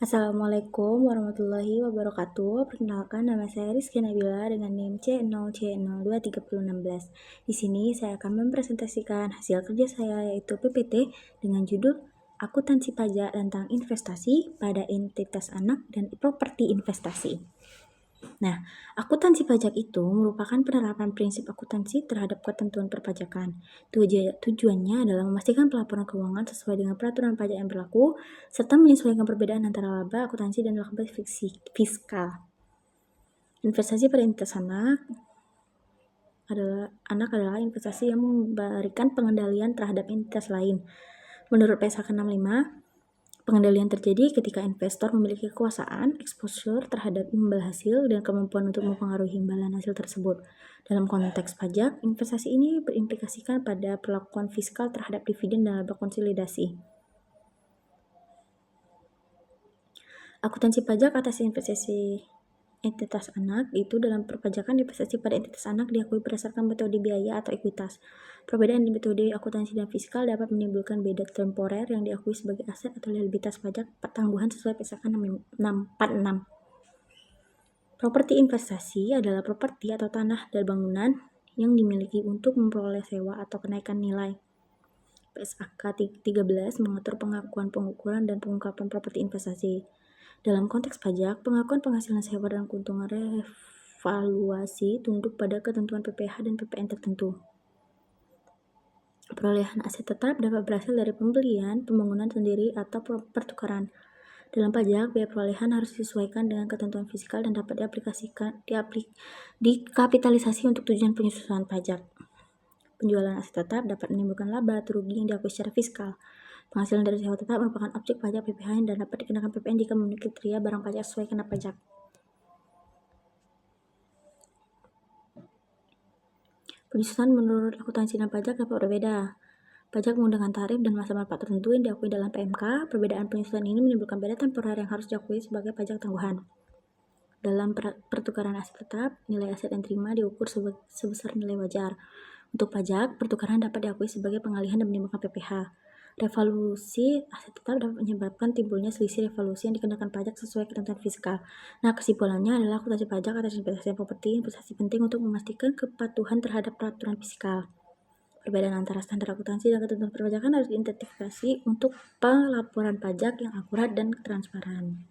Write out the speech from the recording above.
Assalamualaikum warahmatullahi wabarakatuh. Perkenalkan, nama saya Rizky Nabila dengan NIM C0C023016. Di sini saya akan mempresentasikan hasil kerja saya, yaitu PPT dengan judul Akuntansi Pajak tentang Investasi pada Entitas Anak dan Properti Investasi. Nah, akuntansi pajak itu merupakan penerapan prinsip akuntansi terhadap ketentuan perpajakan. Tujuannya adalah memastikan pelaporan keuangan sesuai dengan peraturan pajak yang berlaku, serta menyesuaikan perbedaan antara laba akuntansi dan laba fiskal. Investasi pada entitas anak adalah investasi yang memberikan pengendalian terhadap entitas lain. Menurut PSAK 65, pengendalian terjadi ketika investor memiliki kekuasaan, exposure terhadap imbal hasil, dan kemampuan untuk mempengaruhi imbalan hasil tersebut. Dalam konteks pajak, investasi ini berimplikasikan pada perlakuan fiskal terhadap dividen dan laba konsolidasi. Akuntansi pajak atas investasi entitas anak itu dalam perpajakan investasi pada entitas anak diakui berdasarkan metode biaya atau ekuitas. Perbedaan di metode akuntansi dan fiskal dapat menimbulkan beda temporer yang diakui sebagai aset atau liabilitas pajak pertangguhan sesuai PSAK 646. Properti investasi adalah properti atau tanah dan bangunan yang dimiliki untuk memperoleh sewa atau kenaikan nilai. PSAK 13 mengatur pengakuan, pengukuran, dan pengungkapan properti investasi. Dalam konteks pajak, pengakuan penghasilan sewa dan keuntungan revaluasi tunduk pada ketentuan PPh dan PPN tertentu. Perolehan aset tetap dapat berasal dari pembelian, pembangunan sendiri, atau pertukaran. Dalam pajak, biaya perolehan harus disesuaikan dengan ketentuan fiskal dan dapat dikapitalisasi untuk tujuan penyusunan pajak. Penjualan aset tetap dapat menimbulkan laba atau rugi yang diakui secara fiskal. Penghasilan dari sewa tetap merupakan objek pajak PPh dan dapat dikenakan PPN jika memiliki kriteria barang pajak sesuai kena pajak. Penyusunan menurut akuntansi dan pajak dapat berbeda. Pajak menggunakan tarif dan masa manfaat tertentu yang diakui dalam PMK. Perbedaan penyusunan ini menimbulkan beda temporer yang harus diakui sebagai pajak tangguhan. Dalam pertukaran aset tetap, nilai aset yang diterima diukur sebesar nilai wajar. Untuk pajak, pertukaran dapat diakui sebagai pengalihan dan menimbulkan PPh. Revaluasi aset tetap dapat menyebabkan timbulnya selisih revaluasi yang dikenakan pajak sesuai ketentuan fiskal. Nah, kesimpulannya adalah akuntansi pajak atas investasi properti investasi penting untuk memastikan kepatuhan terhadap peraturan fiskal. Perbedaan antara standar akuntansi dan ketentuan perpajakan harus diidentifikasi untuk pelaporan pajak yang akurat dan transparan.